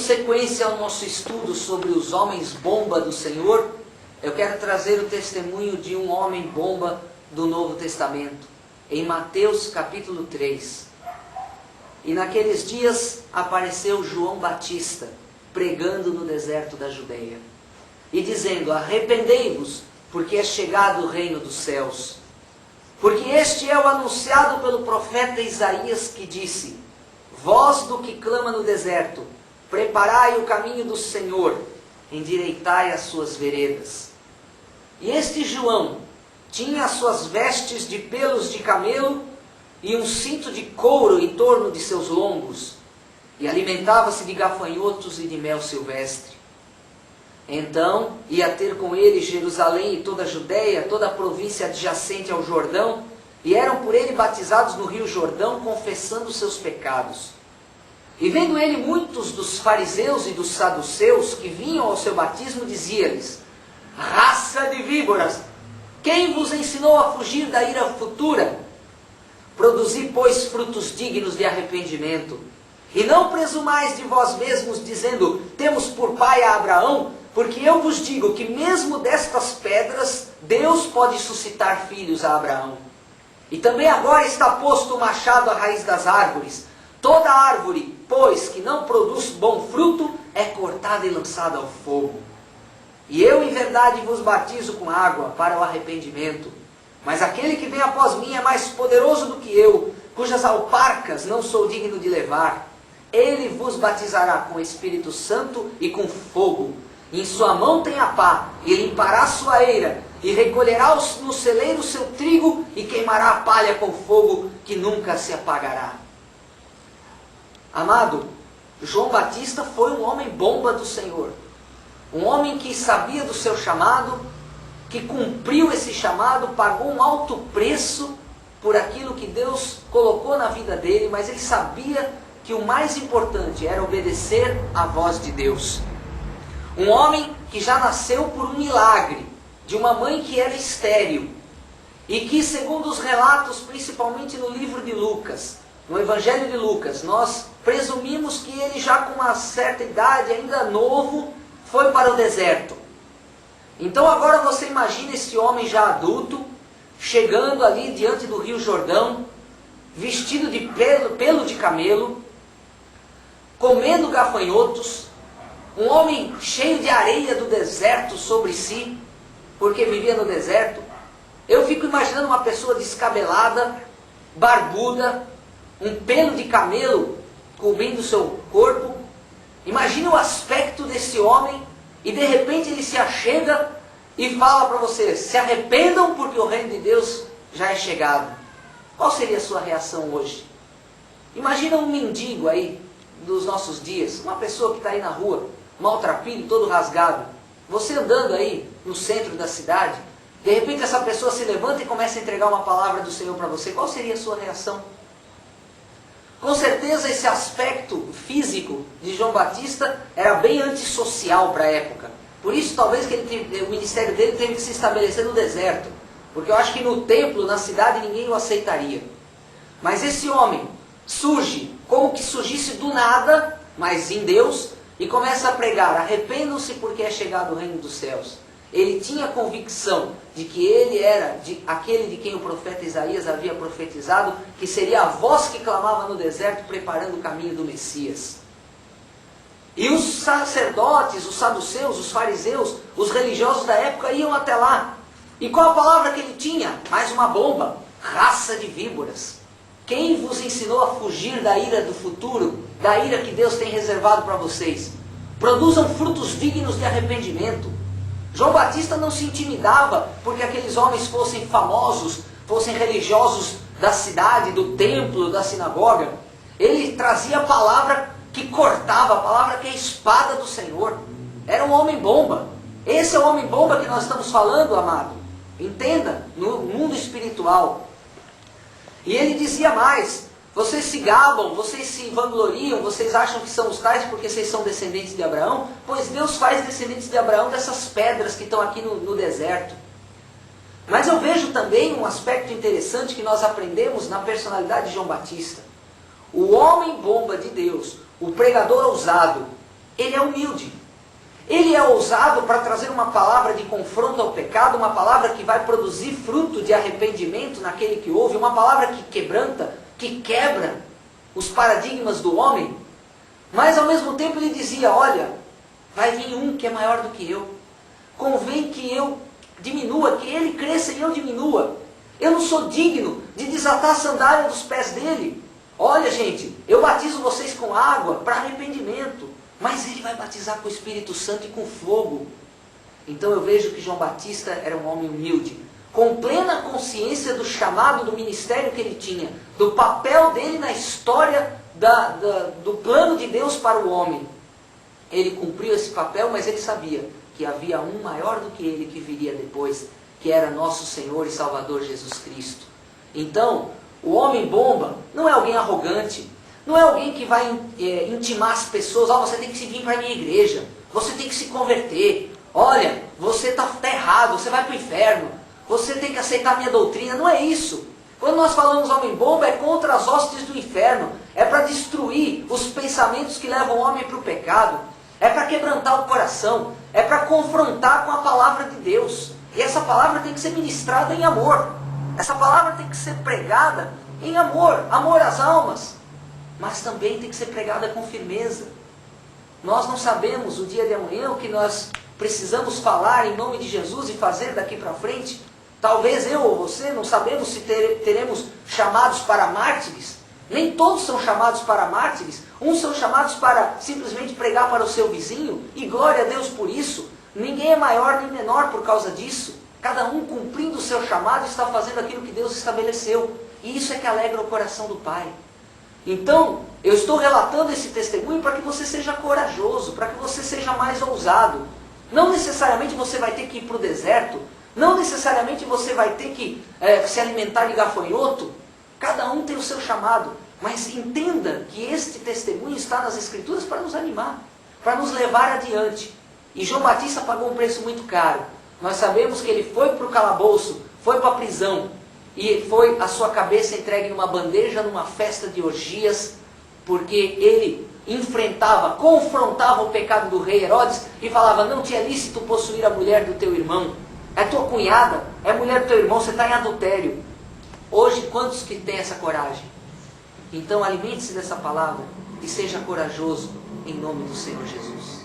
sequência ao nosso estudo sobre os homens bomba do Senhor, eu quero trazer o testemunho de um homem bomba do Novo Testamento, em Mateus capítulo 3. E naqueles dias apareceu João Batista, pregando no deserto da Judeia, e dizendo: arrependei-vos, porque é chegado o reino dos céus. Porque este é o anunciado pelo profeta Isaías, que disse: voz do que clama no deserto, preparai o caminho do Senhor, endireitai as suas veredas. E este João tinha as suas vestes de pelos de camelo e um cinto de couro em torno de seus lombos, e alimentava-se de gafanhotos e de mel silvestre. Então ia ter com ele Jerusalém e toda a Judéia, toda a província adjacente ao Jordão, e eram por ele batizados no rio Jordão, confessando seus pecados. E vendo ele muitos dos fariseus e dos saduceus que vinham ao seu batismo, dizia-lhes: raça de víboras, quem vos ensinou a fugir da ira futura? Produzi, pois, frutos dignos de arrependimento. E não presumais de vós mesmos, dizendo: temos por pai a Abraão, porque eu vos digo que mesmo destas pedras Deus pode suscitar filhos a Abraão. E também agora está posto o machado à raiz das árvores. Toda árvore, pois, que não produz bom fruto, é cortada e lançada ao fogo. E eu, em verdade, vos batizo com água para o arrependimento. Mas aquele que vem após mim é mais poderoso do que eu, cujas alparcas não sou digno de levar. Ele vos batizará com o Espírito Santo e com fogo. E em sua mão tem a pá, e limpará a sua eira, e recolherá no celeiro o seu trigo, e queimará a palha com fogo, que nunca se apagará. Amado, João Batista foi um homem bomba do Senhor. Um homem que sabia do seu chamado, que cumpriu esse chamado, pagou um alto preço por aquilo que Deus colocou na vida dele, mas ele sabia que o mais importante era obedecer à voz de Deus. Um homem que já nasceu por um milagre, de uma mãe que era estéril, e que, segundo os relatos, principalmente no livro de Lucas, no Evangelho de Lucas, nós presumimos que ele já com uma certa idade, ainda novo, foi para o deserto. Então agora você imagina esse homem já adulto, chegando ali diante do rio Jordão, vestido de pelo de camelo, comendo gafanhotos, um homem cheio de areia do deserto sobre si, porque vivia no deserto. Eu fico imaginando uma pessoa descabelada, barbuda, um pelo de camelo cobrindo o seu corpo. Imagina o aspecto desse homem, e de repente ele se achega e fala para você: se arrependam porque o reino de Deus já é chegado. Qual seria a sua reação hoje? Imagina um mendigo aí dos nossos dias, uma pessoa que está aí na rua, maltrapilho, todo rasgado. Você andando aí no centro da cidade, de repente essa pessoa se levanta e começa a entregar uma palavra do Senhor para você. Qual seria a sua reação? Com certeza esse aspecto físico de João Batista era bem antissocial para a época. Por isso talvez que o ministério dele teve que se estabelecer no deserto. Porque eu acho que no templo, na cidade, ninguém o aceitaria. Mas esse homem surge como que surgisse do nada, mas em Deus, e começa a pregar: arrependam-se porque é chegado o reino dos céus. Ele tinha convicção de que ele era aquele de quem o profeta Isaías havia profetizado, que seria a voz que clamava no deserto, preparando o caminho do Messias. E os sacerdotes, os saduceus, os fariseus, os religiosos da época iam até lá. E qual a palavra que ele tinha? Mais uma bomba: raça de víboras. Quem vos ensinou a fugir da ira do futuro, da ira que Deus tem reservado para vocês? Produzam frutos dignos de arrependimento. João Batista não se intimidava porque aqueles homens fossem famosos, fossem religiosos da cidade, do templo, da sinagoga. Ele trazia a palavra que cortava, a palavra que é a espada do Senhor. Era um homem bomba. Esse é o homem bomba que nós estamos falando, amado. Entenda, no mundo espiritual. E ele dizia mais: vocês se gabam, vocês se vangloriam, vocês acham que são os tais porque vocês são descendentes de Abraão? Pois Deus faz descendentes de Abraão dessas pedras que estão aqui no deserto. Mas eu vejo também um aspecto interessante que nós aprendemos na personalidade de João Batista. O homem bomba de Deus, o pregador ousado, ele é humilde. Ele é ousado para trazer uma palavra de confronto ao pecado, uma palavra que vai produzir fruto de arrependimento naquele que ouve, uma palavra que quebranta, que quebra os paradigmas do homem. Mas ao mesmo tempo ele dizia, olha, vai vir um que é maior do que eu. Convém que eu diminua, que ele cresça e eu diminua. Eu não sou digno de desatar a sandália dos pés dele. Olha, gente, eu batizo vocês com água para arrependimento, mas ele vai batizar com o Espírito Santo e com fogo. Então eu vejo que João Batista era um homem humilde, com plena consciência do chamado, do ministério que ele tinha, do papel dele na história do plano de Deus para o homem. Ele cumpriu esse papel, mas ele sabia que havia um maior do que ele que viria depois, que era nosso Senhor e Salvador Jesus Cristo. Então, o homem bomba não é alguém arrogante, não é alguém que vai intimar as pessoas, você tem que vir para a minha igreja, você tem que se converter, olha, você está errado, você vai para o inferno, você tem que aceitar a minha doutrina. Não é isso. Quando nós falamos homem bomba, é contra as hostes do inferno, é para destruir os pensamentos que levam o homem para o pecado, é para quebrantar o coração, é para confrontar com a palavra de Deus. E essa palavra tem que ser ministrada em amor. Essa palavra tem que ser pregada em amor, amor às almas. Mas também tem que ser pregada com firmeza. Nós não sabemos o dia de amanhã o que nós precisamos falar em nome de Jesus e fazer daqui para frente. Talvez eu ou você não sabemos se teremos chamados para mártires. Nem todos são chamados para mártires. Uns são chamados para simplesmente pregar para o seu vizinho. E glória a Deus por isso. Ninguém é maior nem menor por causa disso. Cada um cumprindo o seu chamado está fazendo aquilo que Deus estabeleceu. E isso é que alegra o coração do Pai. Então, eu estou relatando esse testemunho para que você seja corajoso, para que você seja mais ousado. Não necessariamente você vai ter que ir para o deserto, não necessariamente você vai ter que se alimentar de gafanhoto. Cada um tem o seu chamado, mas entenda que este testemunho está nas Escrituras para nos animar, para nos levar adiante. E João Batista pagou um preço muito caro. Nós sabemos que ele foi para o calabouço, foi para a prisão, e foi a sua cabeça entregue numa bandeja, numa festa de orgias, porque ele enfrentava, confrontava o pecado do rei Herodes e falava, não te é lícito possuir a mulher do teu irmão, é tua cunhada, é mulher do teu irmão, você está em adultério. Hoje, quantos que têm essa coragem? Então alimente-se dessa palavra e seja corajoso em nome do Senhor Jesus.